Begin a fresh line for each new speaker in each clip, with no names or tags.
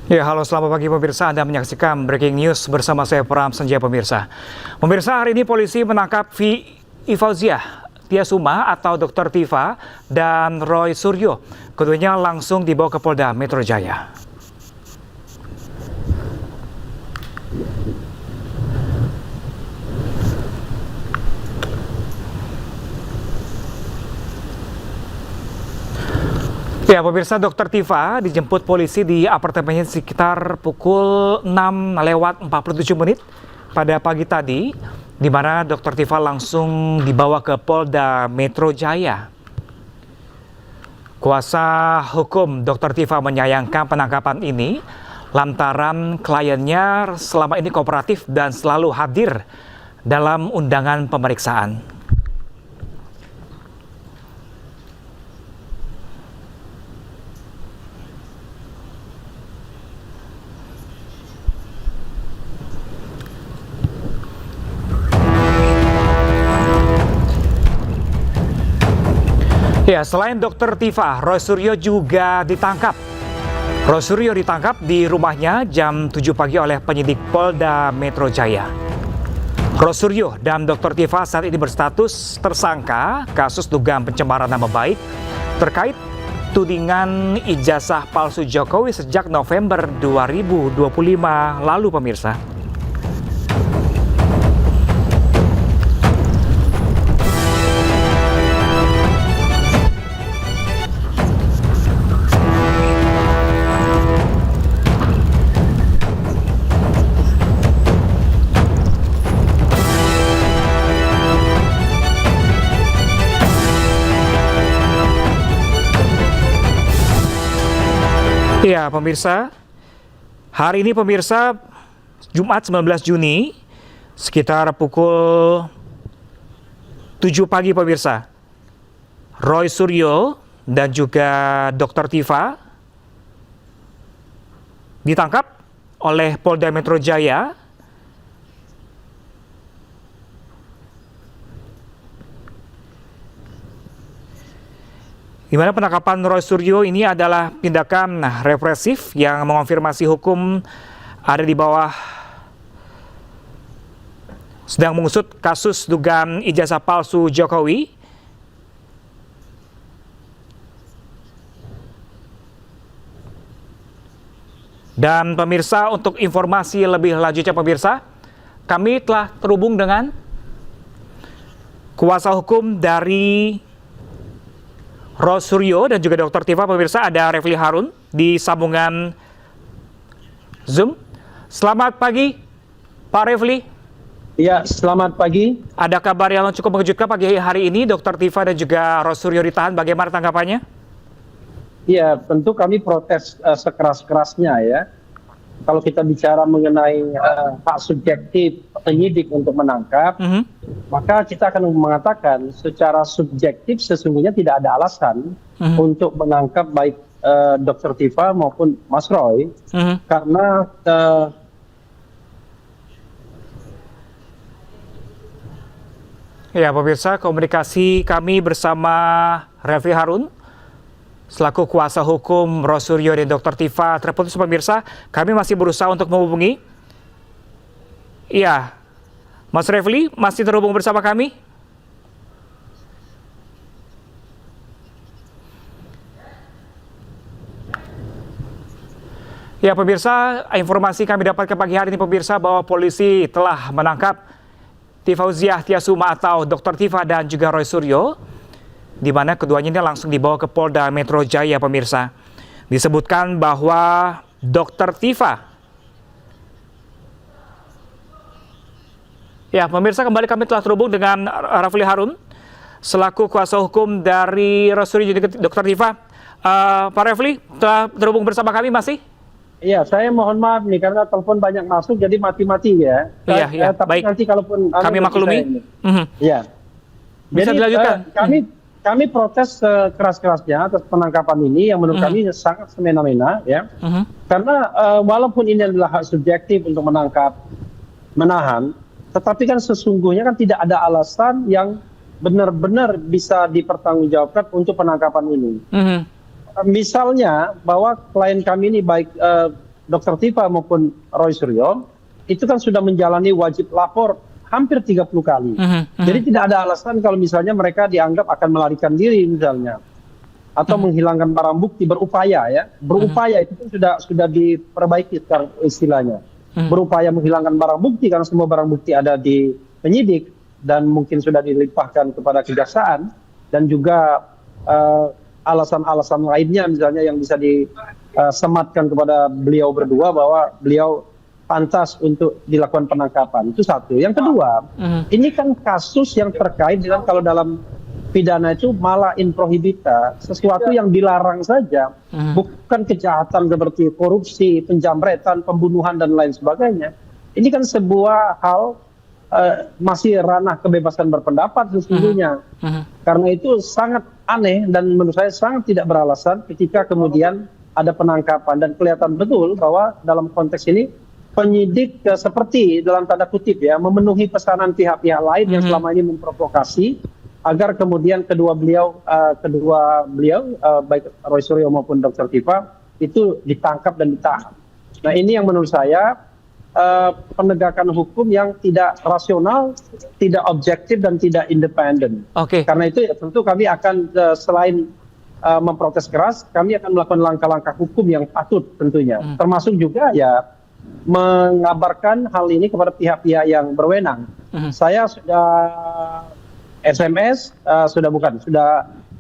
Ya, halo selamat pagi pemirsa. Anda menyaksikan Breaking News bersama saya Pram Senja pemirsa. Pemirsa, hari ini polisi menangkap Fauziah Tiasuma atau Dr. Tifa dan Roy Suryo. Keduanya langsung dibawa ke Polda Metro Jaya. Ya, pemirsa, Dr. Tifa dijemput polisi di apartemennya sekitar pukul 6:47 pada pagi tadi, di mana Dr. Tifa langsung dibawa ke Polda Metro Jaya. Kuasa hukum Dr. Tifa menyayangkan penangkapan ini lantaran kliennya selama ini kooperatif dan selalu hadir dalam undangan pemeriksaan. Ya, selain Dr. Tifa, Roy Suryo juga ditangkap. Roy Suryo ditangkap di rumahnya jam 7 pagi oleh penyidik Polda Metro Jaya. Roy Suryo dan Dr. Tifa saat ini berstatus tersangka kasus dugaan pencemaran nama baik terkait tudingan ijazah palsu Jokowi sejak November 2025 lalu, pemirsa. Ya, pemirsa, hari ini pemirsa, Jumat 19 Juni, sekitar pukul 7 pagi pemirsa, Roy Suryo dan juga Dr. Tifa ditangkap oleh Polda Metro Jaya. Di mana penangkapan Roy Suryo ini adalah tindakan represif yang mengonfirmasi hukum ada di bawah sedang mengusut kasus dugaan ijazah palsu Jokowi. Dan pemirsa, untuk informasi lebih lanjutnya pemirsa, kami telah terhubung dengan kuasa hukum dari Roy Suryo dan juga Dr. Tifa. Pemirsa, ada Refli Harun di sambungan Zoom. Selamat pagi, Pak Refli.
Ya, selamat pagi.
Ada kabar yang cukup mengejutkan pagi hari ini, Dr. Tifa dan juga Roy Suryo ditahan. Bagaimana tanggapannya?
Ya, tentu kami protes sekeras-kerasnya ya. Kalau kita bicara mengenai hak subjektif penyidik untuk menangkap, maka kita akan mengatakan secara subjektif sesungguhnya tidak ada alasan untuk menangkap baik Dr. Tifa maupun Mas Roy, karena
ya, pemirsa, komunikasi kami bersama Refli Harun selaku kuasa hukum Roy Suryo dan Dr. Tifa terputus pemirsa. Kami masih berusaha untuk menghubungi. Iya, Mas Refli masih terhubung bersama kami? Ya, pemirsa, informasi kami dapatkan pagi hari ini pemirsa bahwa polisi telah menangkap Fauziah Tiasuma atau Dr. Tifa dan juga Roy Suryo, di mana keduanya ini langsung dibawa ke Polda Metro Jaya pemirsa. Disebutkan bahwa Dr. Tifa, ya pemirsa, kembali kami telah terhubung dengan Refli Harun selaku kuasa hukum dari Roy Suryo dan Dr. Tifa. Pak Refli telah terhubung bersama kami masih?
Iya, saya mohon maaf nih karena telepon banyak masuk jadi mati-mati ya.
Iya,
tapi
baik.
nanti kalaupun
Kami maklumi.
Iya.
Bisa
Jadi
dilanjutkan.
kami protes keras-kerasnya atas penangkapan ini yang menurut kami sangat semena-mena ya. Karena walaupun ini adalah hak subjektif untuk menangkap, menahan, tetapi kan sesungguhnya kan tidak ada alasan yang benar-benar bisa dipertanggungjawabkan untuk penangkapan ini. Misalnya bahwa klien kami ini baik Dr. Tifa maupun Roy Suryo itu kan sudah menjalani wajib lapor hampir 30 kali. Jadi tidak ada alasan kalau misalnya mereka dianggap akan melarikan diri misalnya, atau menghilangkan barang bukti, berupaya ya. Berupaya itu kan sudah diperbaiki sekarang istilahnya. Berupaya menghilangkan barang bukti karena semua barang bukti ada di penyidik dan mungkin sudah dilimpahkan kepada kejaksaan, dan juga alasan-alasan lainnya misalnya yang bisa disematkan kepada beliau berdua bahwa beliau pantas untuk dilakukan penangkapan. Itu satu. Yang kedua, ini kan kasus yang terkait dengan, kalau dalam pidana itu mala in prohibita, sesuatu yang dilarang saja, bukan kejahatan seperti korupsi, penjamretan, pembunuhan dan lain sebagainya. Ini kan sebuah hal masih ranah kebebasan berpendapat sesungguhnya. Karena itu sangat aneh dan menurut saya sangat tidak beralasan ketika kemudian ada penangkapan dan kelihatan betul bahwa dalam konteks ini penyidik seperti dalam tanda kutip ya memenuhi pesanan pihak-pihak lain yang selama ini memprovokasi agar kemudian kedua beliau baik Roy Suryo maupun Dr. Tifa itu ditangkap dan ditahan. Nah, ini yang menurut saya penegakan hukum yang tidak rasional, tidak objektif dan tidak independen. Karena itu ya tentu kami akan selain memprotes keras, kami akan melakukan langkah-langkah hukum yang patut tentunya, termasuk juga ya mengabarkan hal ini kepada pihak-pihak yang berwenang. Saya sudah SMS, sudah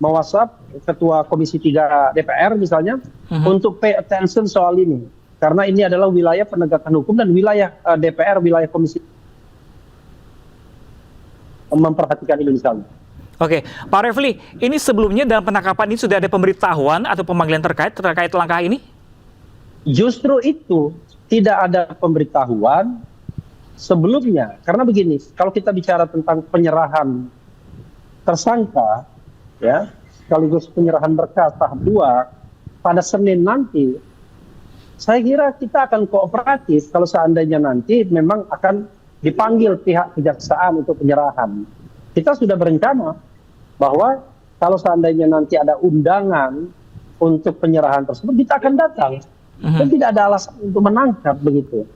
me-WhatsApp Ketua Komisi 3 DPR misalnya untuk pay attention soal ini. Karena ini adalah wilayah penegakan hukum dan wilayah DPR, wilayah Komisi memperhatikan ini misalnya.
Oke, Pak Refli, ini sebelumnya dalam penangkapan ini sudah ada pemberitahuan atau pemanggilan terkait langkah ini? Justru itu. Tidak ada pemberitahuan sebelumnya. Karena begini, kalau kita bicara tentang penyerahan tersangka, ya, sekaligus penyerahan berkas tahap 2 pada Senin nanti, saya kira kita akan kooperatif kalau seandainya nanti memang akan dipanggil pihak kejaksaan untuk penyerahan. Kita sudah berencana bahwa kalau seandainya nanti ada undangan untuk penyerahan tersebut, kita akan datang. Dan tidak ada alasan untuk menangkap begitu.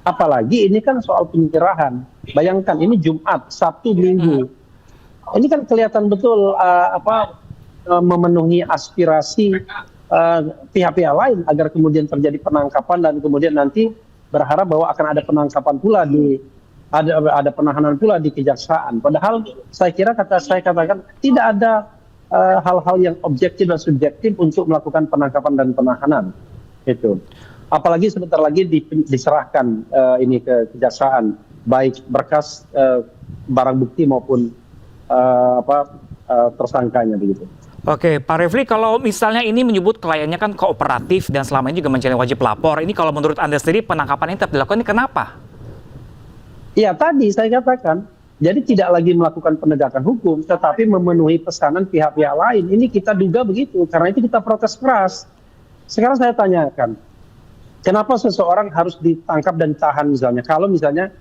Apalagi ini kan soal penyerahan. Bayangkan ini Jumat, Sabtu, Minggu. Ini kan kelihatan betul memenuhi aspirasi pihak-pihak lain agar kemudian terjadi penangkapan dan kemudian nanti berharap bahwa akan ada penangkapan pula ada penahanan pula di kejaksaan. Padahal saya katakan tidak ada hal-hal yang objektif dan subjektif untuk melakukan penangkapan dan penahanan. Itu. Apalagi sebentar lagi diserahkan ini ke kejaksaan, baik berkas barang bukti maupun tersangkanya begitu. Oke, Pak Refli, kalau misalnya ini menyebut kliennya kan kooperatif dan selama ini juga menjalani wajib lapor, ini kalau menurut Anda sendiri penangkapan ini tetap dilakukan, ini kenapa?
Ya tadi saya katakan, jadi tidak lagi melakukan penegakan hukum, tetapi memenuhi pesanan pihak-pihak lain. Ini kita duga begitu, karena itu kita protes keras. Sekarang saya tanyakan, kenapa seseorang harus ditangkap dan ditahan misalnya? Kalau misalnya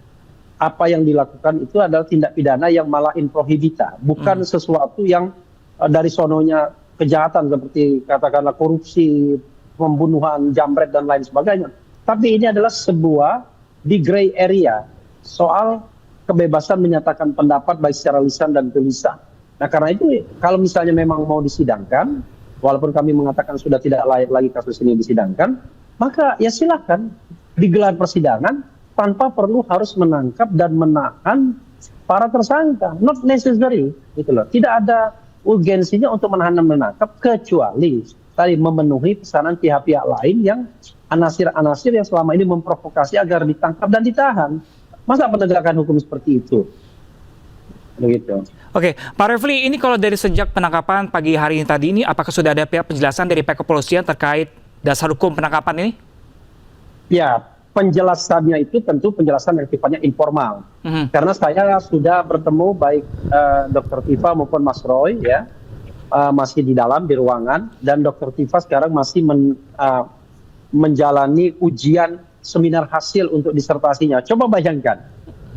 apa yang dilakukan itu adalah tindak pidana yang malah in prohibita, bukan sesuatu yang dari sononya kejahatan seperti katakanlah korupsi, pembunuhan, jambret dan lain sebagainya. Tapi ini adalah sebuah di gray area soal kebebasan menyatakan pendapat baik secara lisan dan tulisan. Nah karena itu kalau misalnya memang mau disidangkan, walaupun kami mengatakan sudah tidak layak lagi kasus ini disidangkan, maka ya silakan digelar persidangan tanpa perlu harus menangkap dan menahan para tersangka. Not necessary, gitu loh. Tidak ada urgensinya untuk menahan dan menangkap kecuali tadi memenuhi pesanan pihak-pihak lain yang anasir-anasir yang selama ini memprovokasi agar ditangkap dan ditahan. Masa penegakan hukum seperti itu? Begitu.
Oke, Pak Refli, ini kalau dari sejak penangkapan pagi hari ini tadi ini, apakah sudah ada pihak penjelasan dari pihak kepolisian terkait dasar hukum penangkapan ini?
Ya, penjelasannya itu tentu penjelasan yang sifatnya informal. Karena saya sudah bertemu baik Dr. Tifa maupun Mas Roy, ya, masih di dalam di ruangan, dan Dr. Tifa sekarang masih menjalani ujian seminar hasil untuk disertasinya. Coba bayangkan,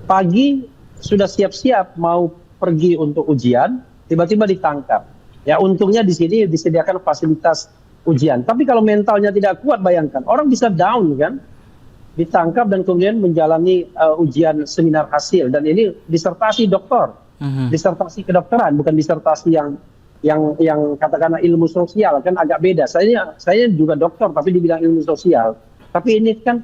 pagi sudah siap-siap mau pergi untuk ujian, tiba-tiba ditangkap. Ya untungnya di sini disediakan fasilitas ujian. Tapi kalau mentalnya tidak kuat, bayangkan orang bisa down kan, ditangkap dan kemudian menjalani ujian seminar hasil, dan ini disertasi doktor, disertasi kedokteran, bukan disertasi yang katakanlah ilmu sosial, kan agak beda. Saya juga dokter tapi di bidang ilmu sosial. Tapi ini kan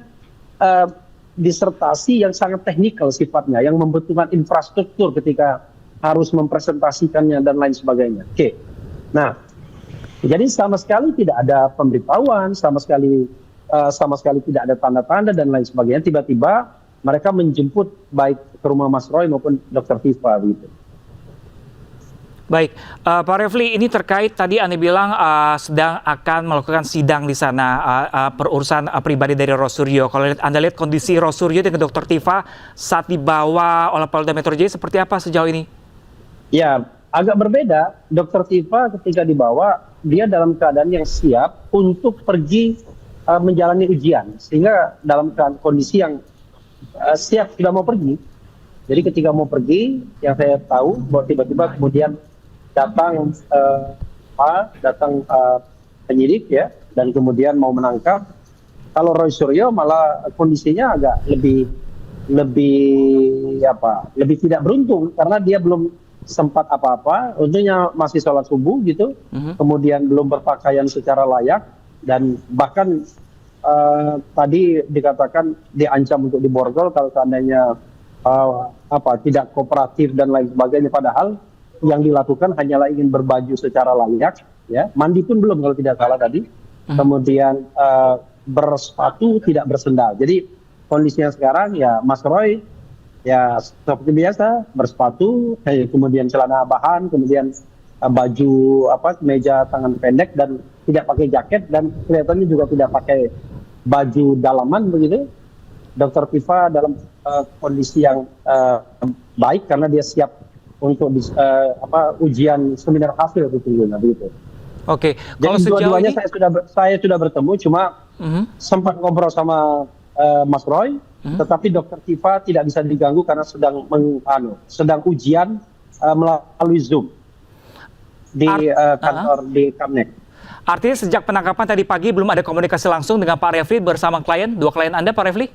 disertasi yang sangat teknikal sifatnya, yang membutuhkan infrastruktur ketika harus mempresentasikannya dan lain sebagainya. Oke. Nah, jadi sama sekali tidak ada pemberitahuan, sama sekali tidak ada tanda-tanda dan lain sebagainya. Tiba-tiba mereka menjemput baik ke rumah Mas Roy maupun Dr. Tifa begitu.
Baik, Pak Refli, ini terkait tadi Anda bilang sedang akan melakukan sidang di sana perurusan pribadi dari Rosuryo. Kalau Anda lihat kondisi Rosuryo dengan Dr. Tifa saat dibawa oleh Polda Metro Jaya seperti apa sejauh ini?
Ya, agak berbeda. Dr. Tifa ketika dibawa, dia dalam keadaan yang siap untuk pergi menjalani ujian. Sehingga dalam kondisi yang siap sudah mau pergi. Jadi ketika mau pergi, yang saya tahu bahwa tiba-tiba kemudian datang penyidik ya, dan kemudian mau menangkap. Kalau Roy Suryo malah kondisinya agak lebih tidak beruntung karena dia belum sempat apa-apa, untungnya masih sholat subuh gitu, kemudian belum berpakaian secara layak, dan bahkan tadi dikatakan diancam untuk diborgol kalau seandainya tidak kooperatif dan lain sebagainya, padahal yang dilakukan hanyalah ingin berbaju secara layak, ya, mandi pun belum kalau tidak salah tadi, kemudian bersepatu tidak bersendal. Jadi kondisinya sekarang ya Mas Roy ya seperti biasa bersepatu, kemudian celana bahan, kemudian baju kemeja tangan pendek dan tidak pakai jaket, dan kelihatannya juga tidak pakai baju dalaman begitu. Dr. Tifa dalam kondisi yang baik karena dia siap untuk ujian seminar hasil begitu.
Oke, kalau
jadi dua-duanya
ini
saya sudah bertemu, cuma sempat ngobrol sama Mas Roy, tetapi Dr. Tifa tidak bisa diganggu karena sedang ujian melalui Zoom di kantor di Kamnek.
Artinya sejak penangkapan tadi pagi belum ada komunikasi langsung dengan Pak Refli bersama dua klien Anda, Pak Refli?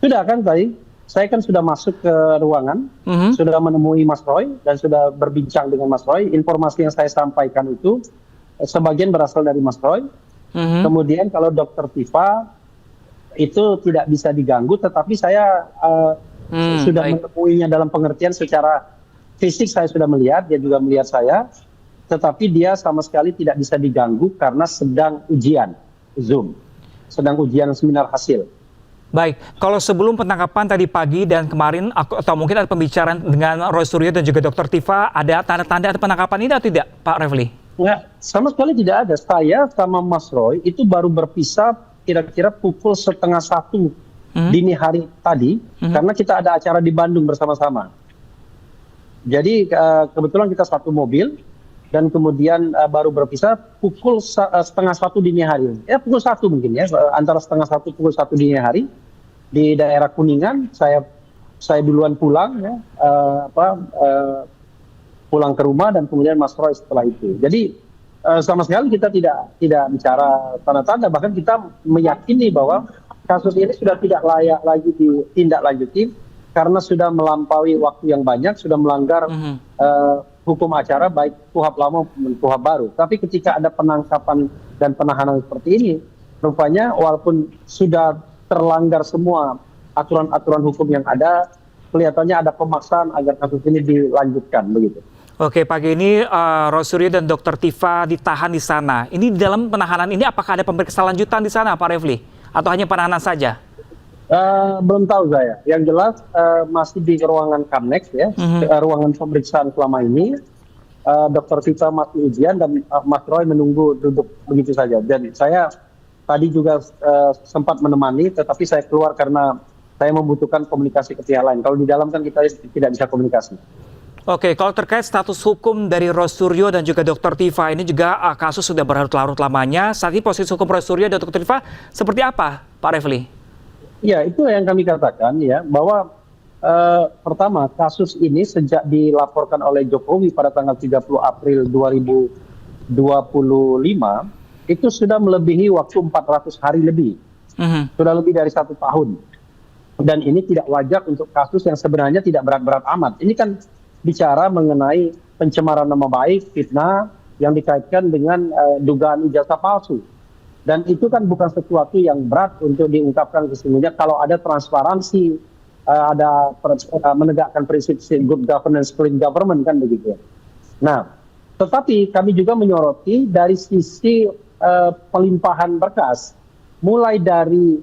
Sudah kan tadi. Saya kan sudah masuk ke ruangan, sudah menemui Mas Roy dan sudah berbincang dengan Mas Roy. Informasi yang saya sampaikan itu sebagian berasal dari Mas Roy. Kemudian kalau Dr. Tifa itu tidak bisa diganggu, tetapi saya sudah menemuinya dalam pengertian secara fisik, saya sudah melihat, dia juga melihat saya, tetapi dia sama sekali tidak bisa diganggu karena sedang ujian Zoom, sedang ujian seminar hasil.
Baik, kalau sebelum penangkapan tadi pagi dan kemarin, atau mungkin ada pembicaraan dengan Roy Suryo dan juga Dr. Tifa, ada tanda-tanda penangkapan ini atau tidak, Pak Refli?
Enggak, sama sekali tidak ada. Saya sama Mas Roy itu baru berpisah kira-kira pukul 12:30 dini hari tadi, karena kita ada acara di Bandung bersama-sama. Jadi kebetulan kita satu mobil, dan kemudian baru berpisah pukul 12:30 dini hari. Ya pukul 1 mungkin ya, antara 12:30 pukul 1 dini hari. Di daerah Kuningan, saya duluan pulang ya, pulang ke rumah, dan kemudian Mas Roy setelah itu. Jadi sama sekali kita tidak bicara tanda-tanda, bahkan kita meyakini bahwa kasus ini sudah tidak layak lagi ditindaklanjuti karena sudah melampaui waktu yang banyak, sudah melanggar hukum acara baik KUHP lama maupun KUHP baru. Tapi ketika ada penangkapan dan penahanan seperti ini, rupanya walaupun sudah terlanggar semua aturan-aturan hukum yang ada, kelihatannya ada pemaksaan agar kasus ini dilanjutkan begitu.
Oke, pagi ini Roy Suryo dan Dr. Tifa ditahan di sana. Ini di dalam penahanan ini apakah ada pemeriksaan lanjutan di sana, Pak Refli? Atau hanya penahanan saja?
Belum tahu saya. Yang jelas masih di ruangan Kamnek ya, ruangan pemeriksaan selama ini. Dr. Tifa masih ujian dan Mas Roy menunggu duduk begitu saja. Dan saya tadi juga sempat menemani, tetapi saya keluar karena saya membutuhkan komunikasi ke pihak lain. Kalau di dalam kan kita tidak bisa komunikasi.
Oke, kalau terkait status hukum dari Roy Suryo dan juga Dr. Tifa, ini juga kasus sudah berlarut-larut lamanya. Saat ini posisi hukum Roy Suryo dan Dr. Tifa seperti apa, Pak Refli? Ya, itu yang kami katakan ya, bahwa pertama kasus ini sejak dilaporkan oleh Jokowi pada tanggal 30 April 2025
itu sudah melebihi waktu 400 hari lebih. Sudah lebih dari 1 tahun. Dan ini tidak wajar untuk kasus yang sebenarnya tidak berat-berat amat. Ini kan bicara mengenai pencemaran nama baik, fitnah, yang dikaitkan dengan dugaan ijazah palsu. Dan itu kan bukan sesuatu yang berat untuk diungkapkan sesungguhnya kalau ada transparansi, ada menegakkan prinsip good governance, clean government, kan begitu. Nah, tetapi kami juga menyoroti dari sisi pelimpahan berkas, mulai dari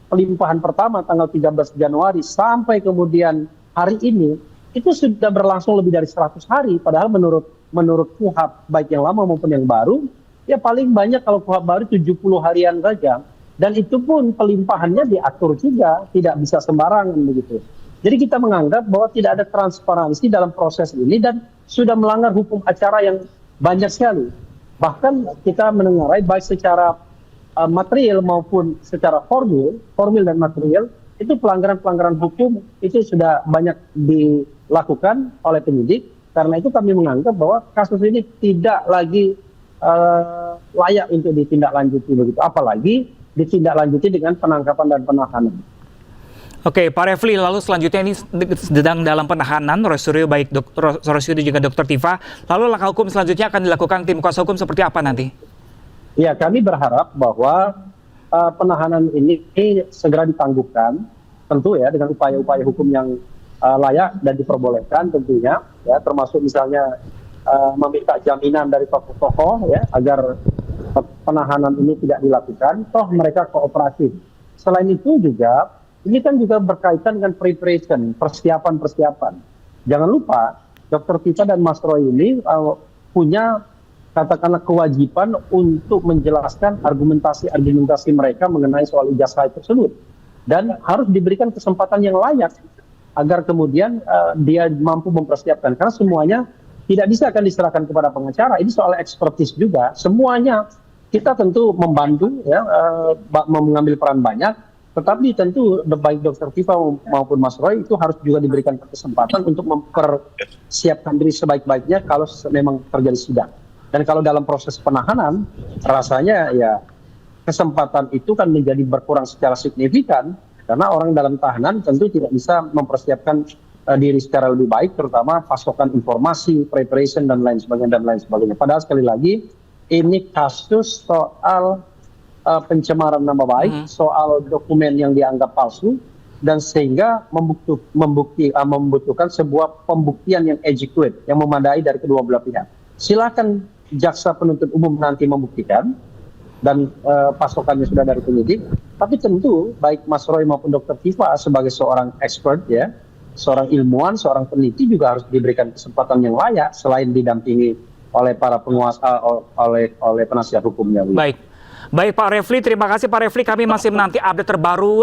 pelimpahan pertama tanggal 13 Januari sampai kemudian hari ini, itu sudah berlangsung lebih dari 100 hari, padahal menurut KUHP baik yang lama maupun yang baru, ya paling banyak kalau KUHP baru 70 harian saja, dan itu pun pelimpahannya diatur juga, tidak bisa sembarangan begitu. Jadi kita menganggap bahwa tidak ada transparansi dalam proses ini dan sudah melanggar hukum acara yang banyak sekali. Bahkan kita menengarai baik secara material maupun secara formil dan material, itu pelanggaran-pelanggaran hukum itu sudah banyak dilakukan oleh penyidik. Karena itu kami menganggap bahwa kasus ini tidak lagi layak untuk ditindaklanjuti begitu, apalagi ditindaklanjuti dengan penangkapan dan penahanan.
Oke, Pak Refli, lalu selanjutnya ini sedang dalam penahanan Roy Suryo, baik Roy Suryo dan juga Dr. Tifa. Lalu langkah hukum selanjutnya akan dilakukan tim kuasa hukum seperti apa nanti?
Ya, kami berharap bahwa penahanan ini segera ditangguhkan, tentu ya dengan upaya-upaya hukum yang layak dan diperbolehkan tentunya, ya termasuk misalnya meminta jaminan dari tokoh-tokoh ya agar penahanan ini tidak dilakukan, toh mereka kooperatif. Selain itu juga ini kan juga berkaitan dengan preparation, persiapan. Jangan lupa, Dr. Tifa dan Mas Roy ini punya katakanlah kewajiban untuk menjelaskan argumentasi mereka mengenai soal ijazah tersebut. Dan harus diberikan kesempatan yang layak agar kemudian dia mampu mempersiapkan. Karena semuanya tidak bisa akan diserahkan kepada pengacara. Ini soal ekspertis juga. Semuanya kita tentu membantu, ya, mengambil peran banyak. Tetapi tentu baik Dr. Tifa maupun Mas Roy itu harus juga diberikan kesempatan untuk mempersiapkan diri sebaik-baiknya kalau memang terjadi sidang. Dan kalau dalam proses penahanan, rasanya ya kesempatan itu kan menjadi berkurang secara signifikan karena orang dalam tahanan tentu tidak bisa mempersiapkan diri secara lebih baik, terutama pasokan informasi, preparation dan lain sebagainya. Padahal sekali lagi ini kasus soal pencemaran nama baik, soal dokumen yang dianggap palsu, dan sehingga membutuhkan sebuah pembuktian yang adequate, yang memadai dari kedua belah pihak. Silakan jaksa penuntut umum nanti membuktikan, dan pasokannya sudah dari penyidik, tapi tentu baik Mas Roy maupun Dr. Tifa sebagai seorang expert, ya, seorang ilmuwan, seorang peneliti juga harus diberikan kesempatan yang layak selain didampingi oleh para penguasa, oleh penasihat hukumnya.
Baik Pak Refli, terima kasih Pak Refli. Kami masih menanti update terbaru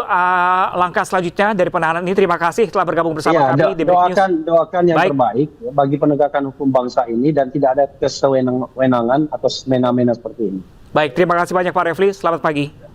langkah selanjutnya dari penahanan ini. Terima kasih telah bergabung bersama kami di Breaking News.
Doakan yang terbaik bagi penegakan hukum bangsa ini dan tidak ada kesewenang-wenangan atau semena-mena seperti ini.
Baik, terima kasih banyak Pak Refli. Selamat pagi.